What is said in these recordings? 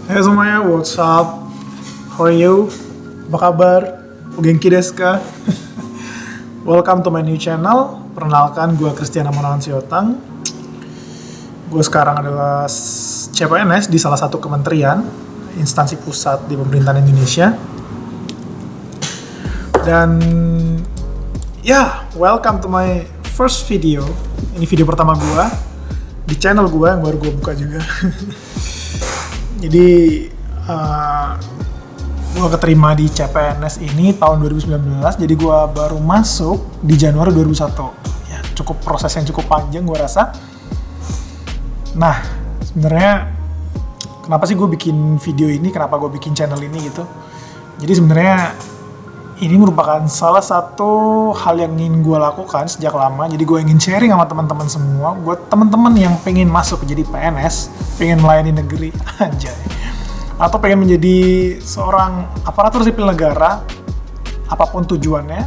Hai semuanya, what's up? How are you? Apa kabar? O genki desu ka? Welcome to my new channel. Perkenalkan, gue Christiana Monawan Siotang. Gue sekarang adalah CPNS di salah satu kementerian, instansi pusat di pemerintahan Indonesia. Dan welcome to my first video. Ini video pertama gue di channel gue yang baru gue buka juga. Jadi gue keterima di CPNS ini tahun 2019, jadi gue baru masuk di Januari 2001. Ya, cukup proses yang cukup panjang gue rasa. Nah, sebenarnya kenapa sih gue bikin video ini, kenapa gue bikin channel ini gitu. Jadi sebenarnya ini merupakan salah satu hal yang ingin gue lakukan sejak lama. Jadi gue ingin sharing sama teman-teman semua, buat teman-teman yang pengen masuk jadi PNS, pengen melayani negeri, anjay, atau pengen menjadi seorang aparatur sipil negara, apapun tujuannya.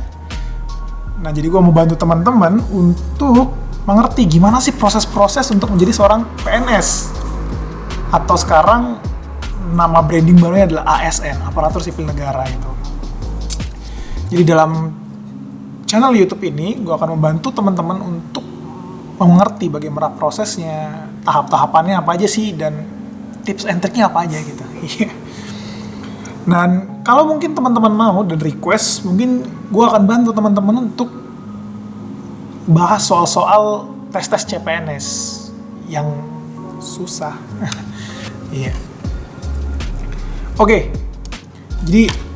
Nah, jadi gue mau bantu teman-teman untuk mengerti gimana sih proses-proses untuk menjadi seorang PNS, atau sekarang nama branding barunya adalah ASN, aparatur sipil negara itu. Jadi dalam channel YouTube ini, gue akan membantu teman-teman untuk mengerti bagaimana prosesnya, tahap-tahapannya apa aja sih, dan tips and triknya apa aja gitu. Dan kalau mungkin teman-teman mau dan request, mungkin gue akan bantu teman-teman untuk bahas soal-soal tes-tes CPNS yang susah. Iya. Oke, jadi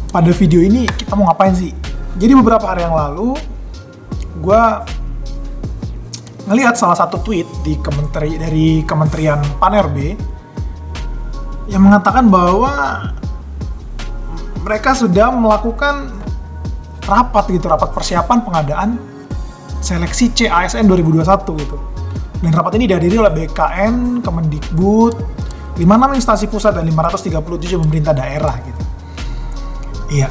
pada video ini kita mau ngapain sih? Jadi beberapa hari yang lalu, gue ngelihat salah satu tweet dari Kementerian Pan-RB yang mengatakan bahwa mereka sudah melakukan rapat persiapan pengadaan seleksi CASN 2021 gitu. Dan rapat ini dihadiri oleh BKN, Kemendikbud, 56 instansi pusat dan 537 pemerintah daerah gitu. Iya,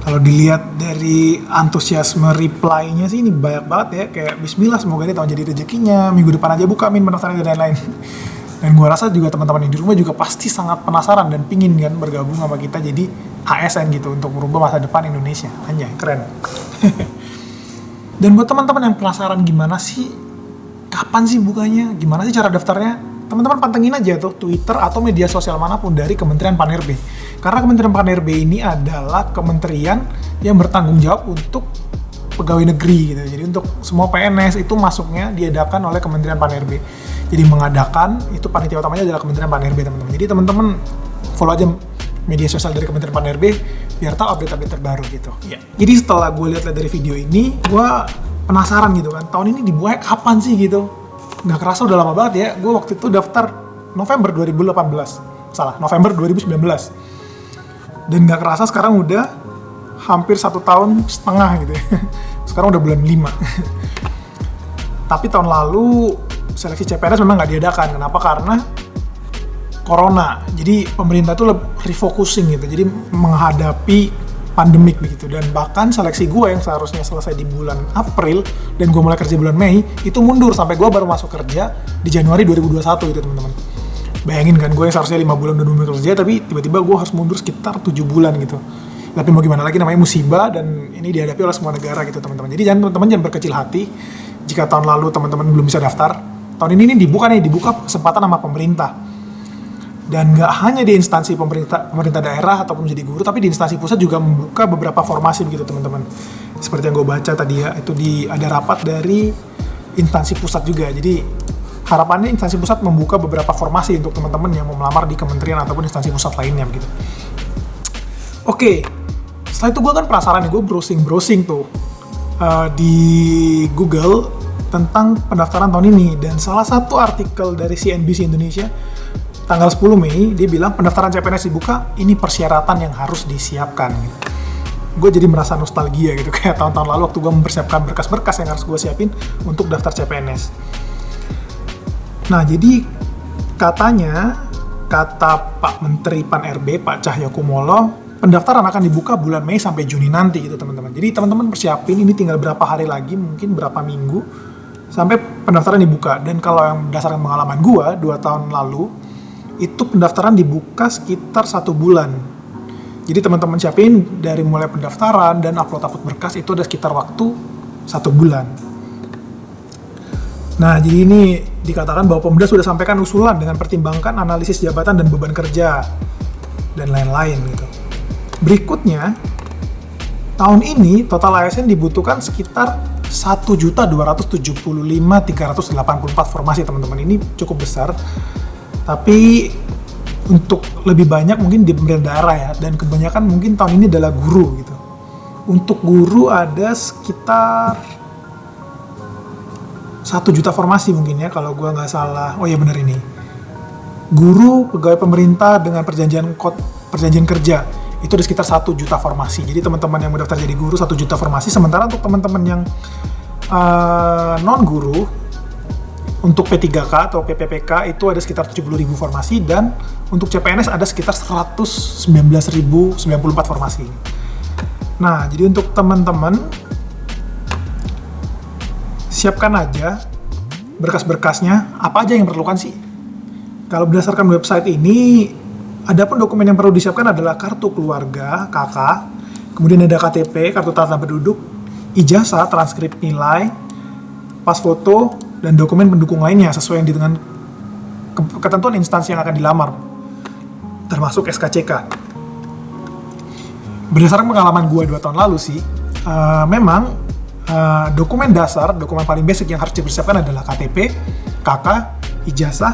kalau dilihat dari antusiasme reply-nya sih ini banyak banget ya, kayak bismillah semoga ini tahun jadi rezekinya, minggu depan aja buka pendaftaran dan lain-lain. Dan gue rasa juga teman-teman yang di rumah juga pasti sangat penasaran dan pingin kan bergabung sama kita jadi ASN gitu untuk merubah masa depan Indonesia. Anjay, keren. Dan buat teman-teman yang penasaran gimana sih, kapan sih bukanya, gimana sih cara daftarnya, teman-teman pantengin aja tuh Twitter atau media sosial manapun dari Kementerian Pan-RB. Karena Kementerian Pan-RB ini adalah kementerian yang bertanggung jawab untuk pegawai negeri gitu. Jadi untuk semua PNS itu masuknya diadakan oleh Kementerian Pan-RB. Jadi mengadakan, itu panitia utamanya adalah Kementerian Pan-RB, teman-teman. Jadi teman-teman follow aja media sosial dari Kementerian Pan-RB biar tahu update-update terbaru gitu. Ya. Jadi setelah gue lihat dari video ini, gue penasaran gitu kan, tahun ini dibuat kapan sih gitu. Nggak kerasa udah lama banget ya. Gue waktu itu daftar November 2019. Dan nggak kerasa sekarang udah hampir 1,5 tahun gitu ya. Sekarang udah bulan 5. Tapi tahun lalu seleksi CPNS memang nggak diadakan. Kenapa? Karena Corona. Jadi pemerintah tuh refocusing gitu. Jadi menghadapi pandemik begitu. Dan bahkan seleksi gue yang seharusnya selesai di bulan April dan gue mulai kerja bulan Mei, itu mundur sampai gue baru masuk kerja di Januari 2021 itu, teman-teman. Bayangin kan, gue yang seharusnya 5 bulan udah mulai kerja, tapi tiba-tiba gue harus mundur sekitar 7 bulan gitu. Tapi mau gimana lagi, namanya musibah dan ini dihadapi oleh semua negara gitu, teman-teman. Jadi teman-teman jangan berkecil hati jika tahun lalu teman-teman belum bisa daftar. Tahun ini dibuka kesempatan sama pemerintah. Dan nggak hanya di instansi pemerintah daerah ataupun menjadi guru, tapi di instansi pusat juga membuka beberapa formasi begitu, teman-teman. Seperti yang gue baca tadi ya, itu ada rapat dari instansi pusat juga. Jadi harapannya instansi pusat membuka beberapa formasi untuk teman-teman yang mau melamar di kementerian ataupun instansi pusat lainnya begitu. Oke, setelah itu gue kan penasaran nih, gue browsing tuh di Google tentang pendaftaran tahun ini. Dan salah satu artikel dari CNBC Indonesia tanggal 10 Mei, dia bilang pendaftaran CPNS dibuka, ini persyaratan yang harus disiapkan. Gue jadi merasa nostalgia gitu, kayak tahun-tahun lalu waktu gue mempersiapkan berkas-berkas yang harus gue siapin untuk daftar CPNS. Nah, jadi kata Pak Menteri Pan-RB, Pak Cahyokumolo, pendaftaran akan dibuka bulan Mei sampai Juni nanti gitu, teman-teman. Jadi teman-teman persiapin, ini tinggal berapa hari lagi, mungkin berapa minggu sampai pendaftaran dibuka. Dan kalau yang berdasarkan pengalaman gue 2 tahun lalu, itu pendaftaran dibuka sekitar 1 bulan. Jadi teman-teman siapin dari mulai pendaftaran dan upload berkas itu ada sekitar waktu 1 bulan. Nah, jadi ini dikatakan bahwa Pemda sudah sampaikan usulan dengan pertimbangkan analisis jabatan dan beban kerja dan lain-lain gitu. Berikutnya, tahun ini total ASN dibutuhkan sekitar 1.275.384 formasi, teman-teman. Ini cukup besar. Tapi untuk lebih banyak mungkin di pemerintah daerah ya, dan kebanyakan mungkin tahun ini adalah guru gitu. Untuk guru ada sekitar 1 juta formasi mungkin ya, kalau gua nggak salah. Oh ya benar ini. Guru, pegawai pemerintah dengan perjanjian kerja itu ada sekitar 1 juta formasi. Jadi teman-teman yang mendaftar jadi guru 1 juta formasi. Sementara untuk teman-teman yang non guru, untuk P3K atau PPPK itu ada sekitar 70.000 formasi, dan untuk CPNS ada sekitar 119.094 formasi. Nah, jadi untuk teman-teman siapkan aja berkas-berkasnya, apa aja yang diperlukan sih. Kalau berdasarkan website ini, adapun dokumen yang perlu disiapkan adalah kartu keluarga, KK, kemudian ada KTP, kartu tanda penduduk, ijazah, transkrip nilai, pas foto, dan dokumen pendukung lainnya sesuai dengan ketentuan instansi yang akan dilamar, termasuk SKCK. Berdasarkan pengalaman gue 2 tahun lalu sih, memang dokumen dasar, dokumen paling basic yang harus dipersiapkan adalah KTP, KK, ijazah,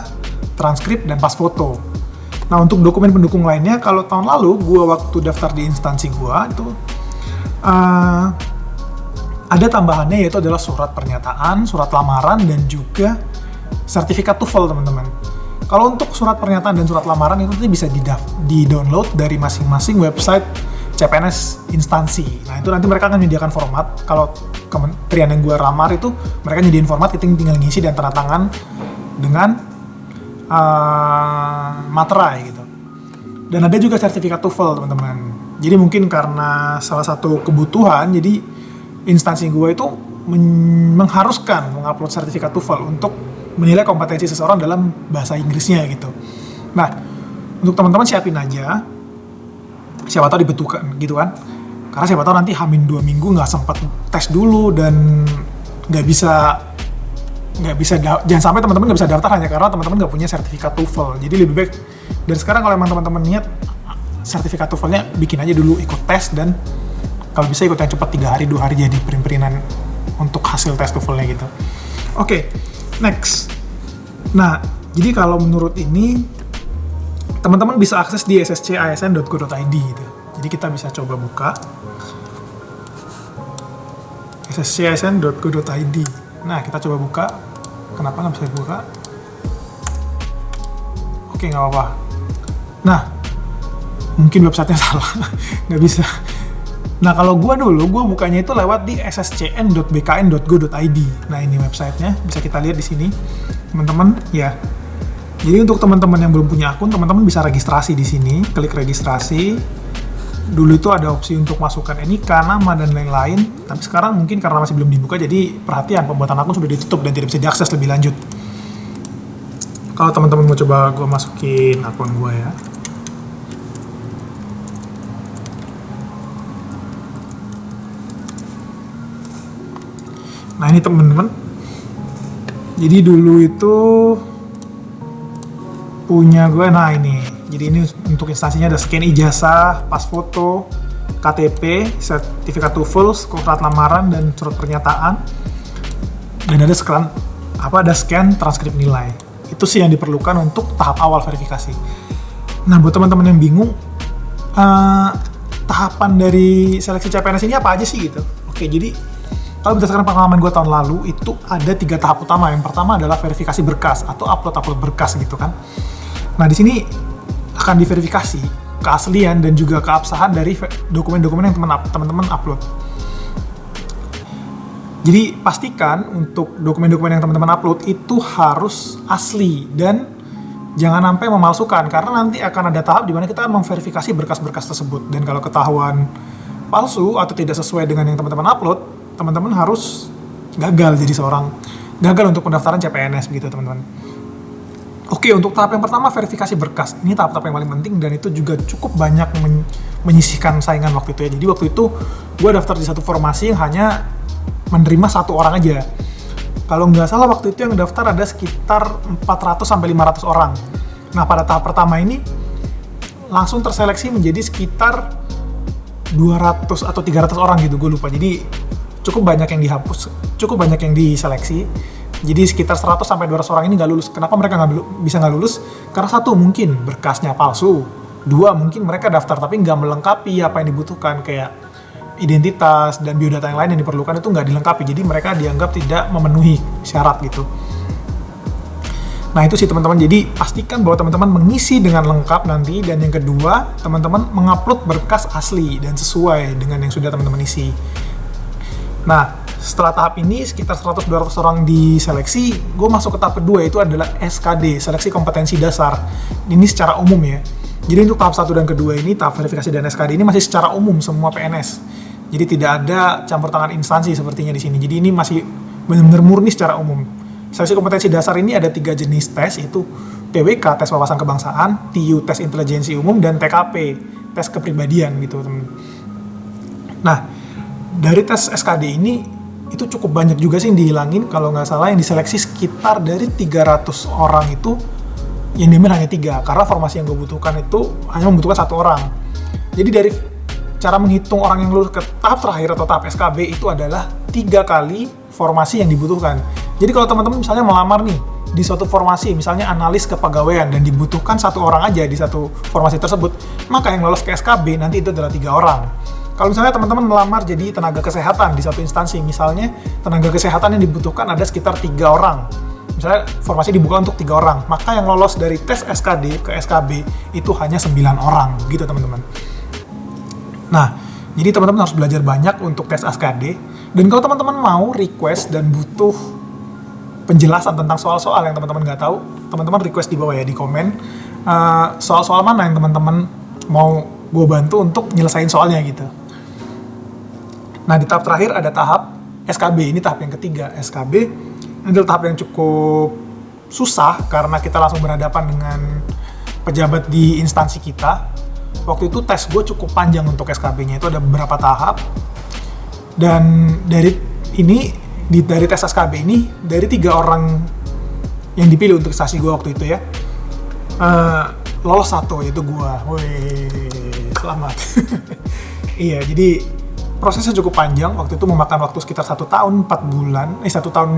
transkrip, dan pas foto. Nah, untuk dokumen pendukung lainnya, kalau tahun lalu gue waktu daftar di instansi gue itu ada tambahannya, yaitu adalah surat pernyataan, surat lamaran, dan juga sertifikat TOEFL, teman-teman. Kalau untuk surat pernyataan dan surat lamaran itu nanti bisa di-download dari masing-masing website CPNS instansi. Nah, itu nanti mereka akan menyediakan format. Kalau kementerian yang gue ramar itu, mereka nyediain format, kita tinggal ngisi dan tanda tangan dengan materai gitu. Dan ada juga sertifikat TOEFL, teman-teman. Jadi mungkin karena salah satu kebutuhan, jadi instansi gue itu mengharuskan mengupload sertifikat TOEFL untuk menilai kompetensi seseorang dalam bahasa Inggrisnya gitu. Nah, untuk teman-teman siapin aja, siapa tahu dibutuhkan gitu kan. Karena siapa tahu nanti H-2 minggu nggak sempat tes dulu dan nggak bisa jangan sampai teman-teman nggak bisa daftar hanya karena teman-teman nggak punya sertifikat TOEFL. Jadi lebih baik dari sekarang kalau emang teman-teman niat sertifikat TOEFL-nya bikin aja dulu, ikut tes, dan kalau bisa ikut yang cepat 3 hari, 2 hari jadi print-printan untuk hasil tes TOEFL-nya gitu. Oke, next. Nah, jadi kalau menurut ini, teman-teman bisa akses di sscisn.go.id gitu. Jadi kita bisa coba buka sscisn.go.id. Nah, kita coba buka. Kenapa nggak bisa buka? Oke, nggak apa-apa. Nah, mungkin websitenya salah, nggak bisa. Nah, kalau gue bukanya itu lewat di sscn.bkn.go.id. Nah, ini websitenya, bisa kita lihat di sini, teman-teman. Ya, jadi untuk teman-teman yang belum punya akun, teman-teman bisa registrasi di sini, klik registrasi. Dulu itu ada opsi untuk masukkan NIK, nama, dan lain-lain. Tapi sekarang mungkin karena masih belum dibuka, jadi perhatian, pembuatan akun sudah ditutup dan tidak bisa diakses lebih lanjut. Kalau teman-teman mau coba gue masukin akun gue ya. Nah, ini teman-teman. Jadi dulu itu punya gue, nah ini. Jadi ini untuk instansinya ada scan ijazah, pas foto, KTP, sertifikat TOEFL, surat lamaran, dan surat pernyataan. Dan ada scan transkrip nilai. Itu sih yang diperlukan untuk tahap awal verifikasi. Nah, buat teman-teman yang bingung, tahapan dari seleksi CPNS ini apa aja sih gitu. Oke, jadi kalau berdasarkan pengalaman gue tahun lalu, itu ada 3 tahap utama. Yang pertama adalah verifikasi berkas atau upload berkas gitu kan. Nah, di sini akan diverifikasi keaslian dan juga keabsahan dari dokumen-dokumen yang teman-teman upload. Jadi pastikan untuk dokumen-dokumen yang teman-teman upload itu harus asli dan jangan sampai memalsukan, karena nanti akan ada tahap di mana kita akan memverifikasi berkas-berkas tersebut. Dan kalau ketahuan palsu atau tidak sesuai dengan yang teman-teman upload, teman-teman harus gagal untuk pendaftaran CPNS begitu, teman-teman. Oke, untuk tahap yang pertama verifikasi berkas. Ini tahap-tahap yang paling penting dan itu juga cukup banyak menyisihkan saingan waktu itu ya. Jadi waktu itu gue daftar di satu formasi yang hanya menerima satu orang aja. Kalau nggak salah waktu itu yang daftar ada sekitar 400-500 orang. Nah, pada tahap pertama ini langsung terseleksi menjadi sekitar 200 atau 300 orang gitu, gue lupa. Jadi cukup banyak yang dihapus, cukup banyak yang diseleksi. Jadi sekitar 100-200 orang ini nggak lulus. Kenapa mereka bisa nggak lulus? Karena satu, mungkin berkasnya palsu. Dua, mungkin mereka daftar tapi nggak melengkapi apa yang dibutuhkan, kayak identitas dan biodata yang lain yang diperlukan itu nggak dilengkapi. Jadi mereka dianggap tidak memenuhi syarat gitu. Nah itu sih teman-teman, jadi pastikan bahwa teman-teman mengisi dengan lengkap nanti. Dan yang kedua, teman-teman mengupload berkas asli dan sesuai dengan yang sudah teman-teman isi. Nah, setelah tahap ini sekitar 100-200 orang diseleksi, gue masuk ke tahap kedua, itu adalah SKD, seleksi kompetensi dasar. Ini secara umum ya. Jadi untuk tahap 1 dan kedua ini, tahap verifikasi dan SKD ini masih secara umum semua PNS. Jadi tidak ada campur tangan instansi sepertinya di sini. Jadi ini masih benar-benar murni secara umum. Seleksi kompetensi dasar ini ada 3 jenis tes, yaitu TWK, tes wawasan kebangsaan, TU, tes intelijensi umum, dan TKP, tes kepribadian gitu teman. Nah, dari tes SKD ini itu cukup banyak juga sih yang dihilangin. Kalau nggak salah yang diseleksi sekitar dari 300 orang itu yang diambil hanya 3, karena formasi yang gue butuhkan itu hanya membutuhkan 1 orang. Jadi dari cara menghitung orang yang lulus ke tahap terakhir atau tahap SKB itu adalah 3 kali formasi yang dibutuhkan. Jadi kalau teman-teman misalnya melamar nih di suatu formasi, misalnya analis kepegawaian, dan dibutuhkan 1 orang aja di satu formasi tersebut, maka yang lolos ke SKB nanti itu adalah 3 orang. Kalau misalnya teman-teman melamar jadi tenaga kesehatan di satu instansi, misalnya tenaga kesehatan yang dibutuhkan ada sekitar 3 orang. Misalnya formasi dibuka untuk 3 orang, maka yang lolos dari tes SKD ke SKB itu hanya 9 orang, gitu teman-teman. Nah, jadi teman-teman harus belajar banyak untuk tes SKD. Dan kalau teman-teman mau request dan butuh penjelasan tentang soal-soal yang teman-teman nggak tahu, teman-teman request di bawah ya, di komen. Soal-soal mana yang teman-teman mau gue bantu untuk nyelesain soalnya gitu. Nah, di tahap terakhir ada tahap SKB, ini tahap yang ketiga, SKB. Ini adalah tahap yang cukup susah karena kita langsung berhadapan dengan pejabat di instansi kita. Waktu itu tes gue cukup panjang untuk SKB-nya, itu ada beberapa tahap. Dan dari tes SKB ini, dari 3 orang yang dipilih untuk instansi gue waktu itu ya, lolos 1, yaitu gue. Wih, selamat. Iya, jadi prosesnya cukup panjang, waktu itu memakan waktu sekitar 1 tahun 4 bulan, 1 tahun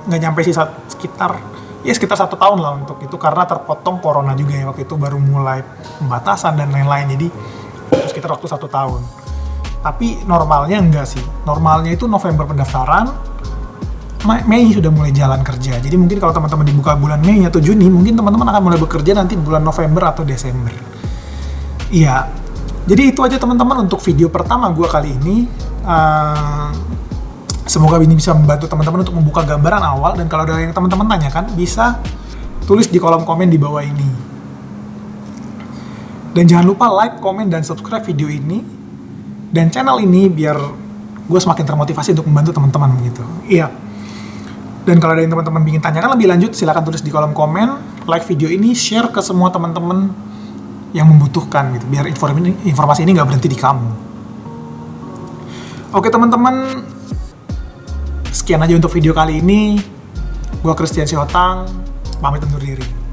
nggak nyampe sih, sekitar 1 tahun lah untuk itu, karena terpotong corona juga ya, waktu itu baru mulai pembatasan dan lain-lain, jadi sekitar waktu 1 tahun. Tapi normalnya enggak sih, normalnya itu November pendaftaran, Mei sudah mulai jalan kerja. Jadi mungkin kalau teman-teman dibuka bulan Mei atau Juni, mungkin teman-teman akan mulai bekerja nanti bulan November atau Desember. Iya. Jadi itu aja teman-teman untuk video pertama gue kali ini. Semoga ini bisa membantu teman-teman untuk membuka gambaran awal, dan kalau ada yang teman-teman tanyakan bisa tulis di kolom komen di bawah ini. Dan jangan lupa like, komen, dan subscribe video ini dan channel ini biar gue semakin termotivasi untuk membantu teman-teman gitu. Iya. Dan kalau ada yang teman-teman ingin tanyakan lebih lanjut, silakan tulis di kolom komen, like video ini, share ke semua teman-teman yang membutuhkan gitu, biar informasi ini nggak berhenti di kamu. Oke teman-teman, sekian aja untuk video kali ini. Gua Christian Sihotang, pamit undur diri.